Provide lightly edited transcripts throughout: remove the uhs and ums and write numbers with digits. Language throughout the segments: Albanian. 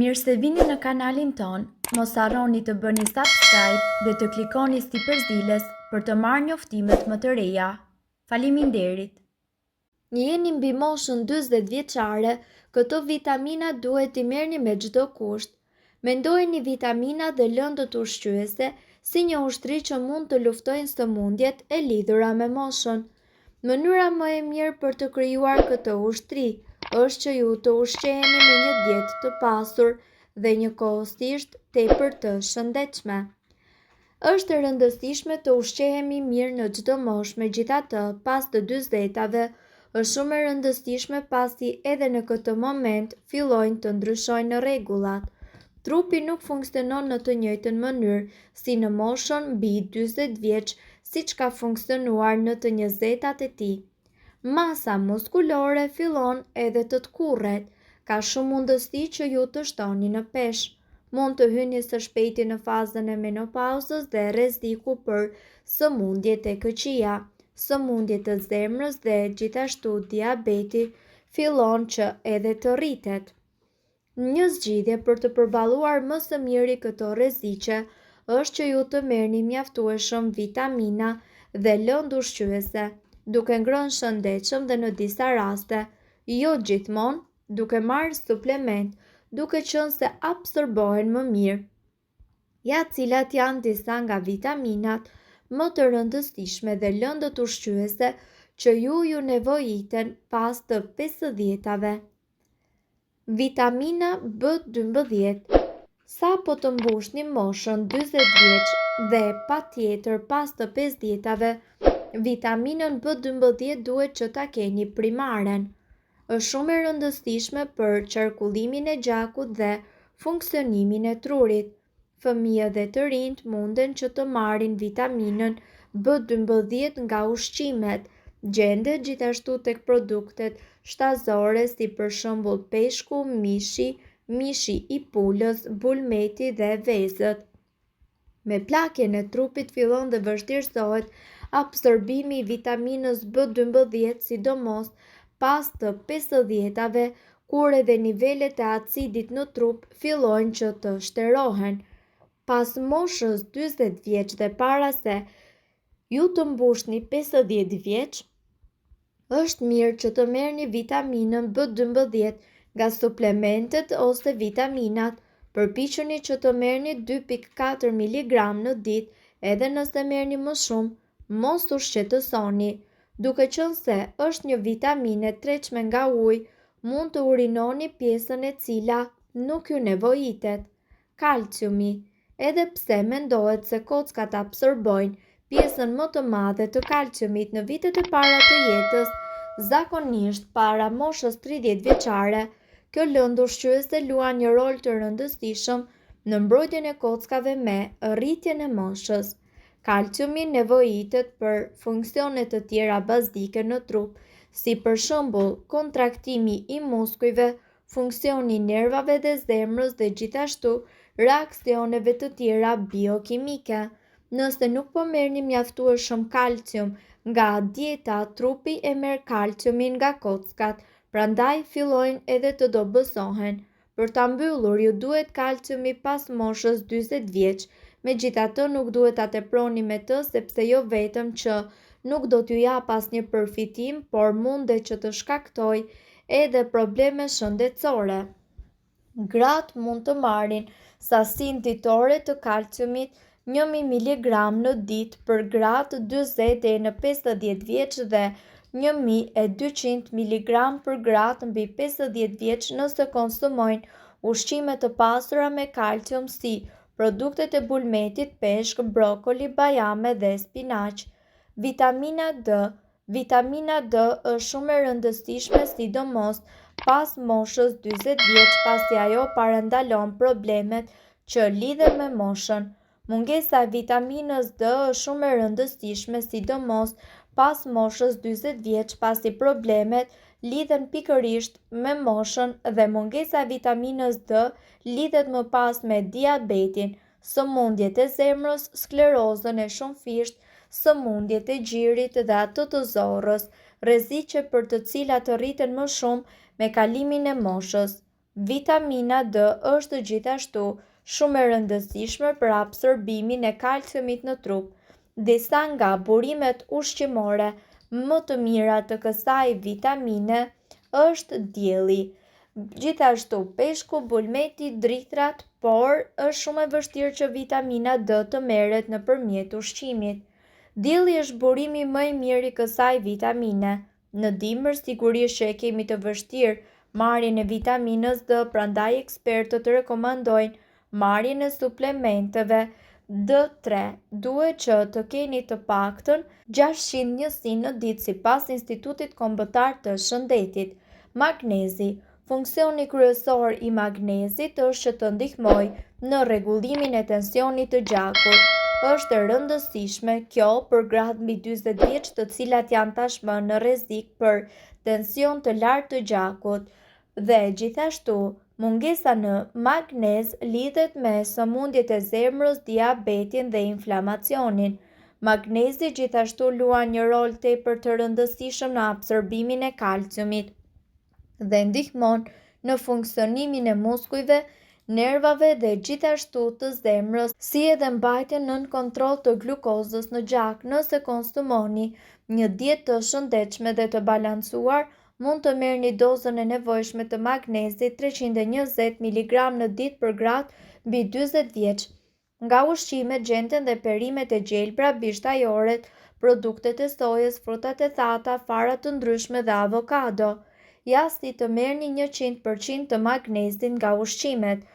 Mirë se vini në kanalin ton, mos harroni të bëni subscribe dhe të klikoni si përzieles për të marrë njoftimet më të reja. Faleminderit! Jeni mbi moshën 40 vjeçare, këto vitamina duhet t'i merrni me çdo kusht. Mendojeni vitamina dhe lëndët ushqyese si një ushtri që mund të luftojnë sëmundjet e lidhura me moshën. Mënyra më e mirë për të krijuar këtë ushtri është që ju të ushqeheni me një dietë të pasur dhe njëkohësisht tepër të shëndetshme. Është e rëndësishme të ushqehemi mirë në çdo moshë, megjithatë, pas të 40-tave është shumë e rëndësishme pasi edhe në këtë moment fillojnë të ndryshojnë rregullat. Trupi nuk funksionon në të njëjtën mënyrë si në moshën mbi 40 vjeç, siç ka funksionuar në të 20-tat e tij. Masa muskulore fillon edhe të tkurret, ka shumë mundësi që ju të shtoni në peshë. Mund të hyni së shpejti në fazën e menopauzës dhe rreziku për sëmundjet e këqija, sëmundjet e zemrës dhe gjithashtu diabeti fillon që edhe të rritet. Një zgjidhje për të përballuar më së miri këto rreziqe është që ju të merrni mjaftueshëm vitamina dhe lëndë ushqyese, duke ngrënë shëndetshëm dhe në disa raste, jo gjithmonë, duke marrë suplement, duke qenë se absorbohen më mirë. Ja cilat janë disa nga vitaminat më të rëndësishme dhe lëndët ushqyese që ju nevojiten pas të 50-tave. Vitamina B12. Sa po të mbushni moshën 40 vjeç dhe patjetër pas të 50-tave, vitaminën B12 duhet që ta keni primaren. Është shumë e rëndësishme për qarkullimin e gjakut dhe funksionimin e trurit. Fëmijët dhe të rinjt munden që të marrin vitaminën B12 nga ushqimet. Gjendet gjithashtu tek produktet shtazore si për shembull peshku, mishi i pulës, bulmeti dhe vezët. Me plakjen e trupit fillon dhe vështirësohet absorbimi i vitaminës B12, sidomos pas të 50-tave, kur edhe nivelet e acidit në trup fillojnë që të shterohen. Pas moshës 40 vjeç dhe para se ju të mbushni 50 vjeç, është mirë që të merrni vitaminën B12 nga suplementet ose vitaminat. Përpiqeni që të merrni 2.4 mg në ditë, edhe nëse merrni më shumë, mos u shqetësoni. Duke qenë se është një vitaminë e tretshme nga uji, mund të urinoni pjesën e cila nuk ju nevojitet. Kalciumi. Edhe pse mendohet se kockat absorbojnë pjesën më të madhe të kalciumit në vitet e para të jetës, zakonisht para moshës 30 vjeçare, kjo lëndë ushqyese luan një rol të rëndësishëm në mbrojtjen e kockave me rritjen e moshës. Kalciumi nevojitet për funksione të tjera bazike në trup, si për shembull kontraktimi i muskujve, funksioni i nervave dhe zemrës dhe gjithashtu reaksioneve të tjera biokimike. Nëse nuk po merrni mjaftueshëm kalcium nga dieta, trupi e merr kalciumin nga kockat, prandaj fillojnë edhe të dobësohen. Për ta mbyllur ju duhet kalciumi pas moshës 40 vjeç, megjithatë nuk duhet ta teproni me të sepse jo vetëm që nuk do t'ju jap asnjë përfitim, por mundet që të shkaktojë edhe probleme shëndetësore. Gratë mund të marrin sasinë ditore të kalciumit 1 mg në ditë për gratë 40 deri në 50 vjeç dhe 1200 mg për gratë mbi 50 vjeç nëse konsumojnë ushqime të pasura me kalcium si produktet e bulmetit, peshk, brokoli, bajame dhe spinaq. Vitamina D. Vitamina D është shumë e rëndësishme sidomos pas moshës 40 vjeç, pasi ajo parandalon problemet që lidhen me moshën. Mungesa e vitaminës D është shumë e rëndësishme sidomos pas moshës 40 vjeç, pasi problemet lidhen pikërisht me moshën dhe mungesa e vitaminës D lidhet më pas me diabetin, sëmundjet e zemrës, sklerozën e shumfisht, sëmundjet e gjirit dhe ato të zorrës, rreziqe për të cilat rriten më shumë me kalimin e moshës. Vitamina D është gjithashtu shumë e rëndësishme për absorbimin e kalciumit në trup. Disa nga burimet ushqimore më të mira të kësaj vitamine është dielli. Gjithashtu peshku, bulmeti, drithrat, por është shumë e vështirë që vitamina D të merret nëpërmjet ushqimit. Dielli është burimi më i mirë i kësaj vitamine. Në dimër sigurisht që e kemi të vështirë marrjen e vitaminës D, prandaj ekspertët rekomandojnë marrjen e suplementeve D3. Duhet që të keni të paktën 600 njësi në ditë sipas Institutit Kombëtar të Shëndetit. Magnezi. Funksioni kryesor i magnezit është që të ndihmojë në rregullimin e tensionit të gjakut. Është e rëndësishme kjo për gratë mbi 40 vjeç të cilat janë tashmë në rrezik për tension të lartë të gjakut. Dhe gjithashtu, mungesa në magnez lidhet me sëmundjet e zemrës, diabetin dhe inflamacionin. Magnezi gjithashtu luan një rol tepër të rëndësishëm në absorbimin e kalciumit dhe ndihmon në funksionimin e muskujve, nervave dhe gjithashtu të zemrës, si edhe mbajtjen nën kontroll të glukozës në gjak. Nëse konsumoni një dietë të shëndetshme dhe të balancuar, mund të merrni dozën e nevojshme të magnezit 320 mg në ditë për gratë mbi 40 vjeç. Nga ushqimet gjenden dhe perimet e gjelbra, bishtajoret, produktet e sojës, frutat e thata, fara të ndryshme dhe avokado. Jasti të merrni 100% të magnezit nga ushqimet.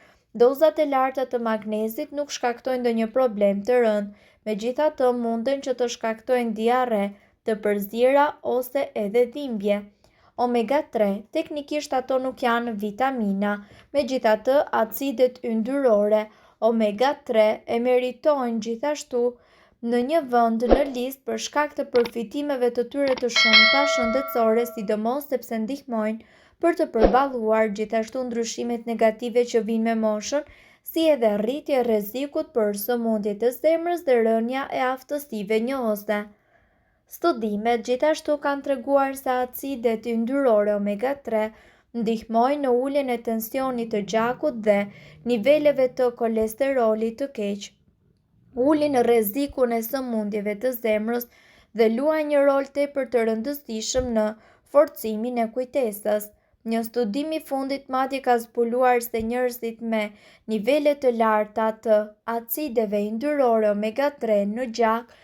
Dozat e larta të magnezit nuk shkaktojnë ndonjë problem të rënd, megjithatë munden që të shkaktojnë diarre, të përzira ose edhe dhimbje. Omega 3, teknikisht ato nuk janë vitamina, megjithatë acidet yndyrore omega 3 e meritojnë gjithashtu në një vend në listë për shkak të përfitimeve të tyre të shumta shëndetësore, sidomos sepse ndihmojnë për të përballuar gjithashtu ndryshimet negative që vijnë me moshën, si edhe rritje e rrezikut për sëmundje të zemrës dhe rënja e aftësive njohëse. Studimet gjithashtu kanë treguar se acidet yndyrore omega 3 ndihmojnë në uljen e tensionit të gjakut dhe niveleve të kolesterolit të keq, ulin rrezikun e sëmundjeve të zemrës dhe luajnë një rol tepër të rëndësishëm në forcimin e kujtesës. Një studim i fundit madje ka zbuluar se njerëzit me nivele të larta të acideve yndyrore omega 3 në gjak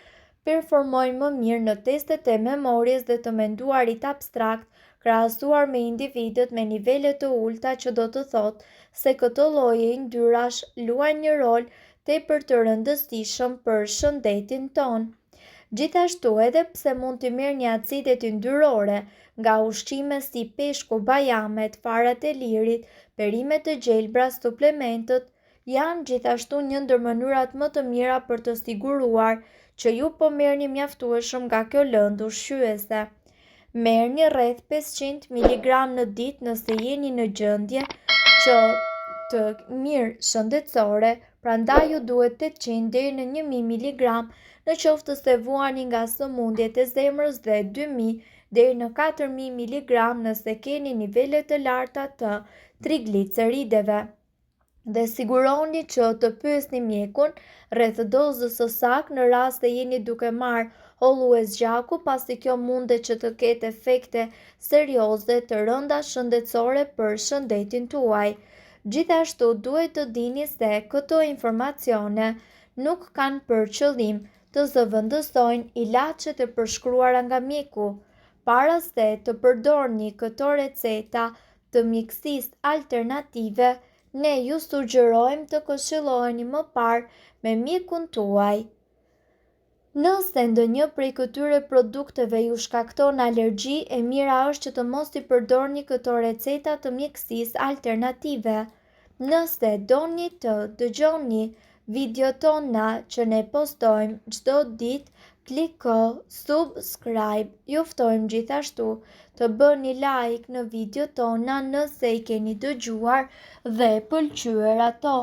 performojnë më mirë në testet e memorjes dhe të menduarit abstrakt krahasuar me individët me nivele të ulta, që do të thotë se këtë lloj yndyrash luajnë një rol tepër të rëndësishëm për shëndetin ton. Gjithashtu, edhe pse mund të merrni acidet yndyrore nga ushqime si peshku, bajamet, farat e lirit, perimet e gjelbra, suplementët janë gjithashtu një ndër mënyrat më të mira për të siguruar që ju po merrni mjaftueshëm nga kjo lëndë ushqyese. Merrni rreth 500 mg në ditë nëse jeni në gjendje që të mirë shëndetësore, prandaj ju duhet 800 deri në 1000 mg në qoftë se vuani nga sëmundjet e zemrës dhe 2000 deri në 4000 mg nëse keni nivele të larta të triglicerideve. Dhe siguroni që të pyesni mjekun rreth dozës së saktë në rast se jeni duke marrë hollues gjaku, pasi kjo mundet që të ketë efekte serioze të rënda shëndetësore për shëndetin tuaj. Gjithashtu duhet të dini se këto informacione nuk kanë për qëllim të zëvendësojnë ilaçet e përshkruara nga mjeku. Para se të përdorni këto receta të mjekësisë alternative, ne ju sugjerojmë të këshilloheni më parë me mjekun tuaj. Nëse ndonjë prej këtyre produkteve ju shkakton alergji, e mira është që të mos i përdorni këto receta të mjekësisë alternative. Nëse doni të dëgjoni videot tona që ne postojmë çdo ditë, kliko subscribe. Ju ftojmë gjithashtu të bëni like në videot tona nëse i keni dëgjuar dhe pëlqyer ato.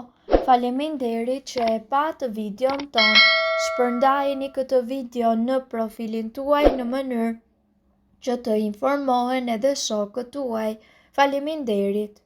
Faleminderit që e patë videon ton. Shpërndajeni këtë video në profilin tuaj në mënyrë që të informohen edhe shokët tuaj. Faleminderit.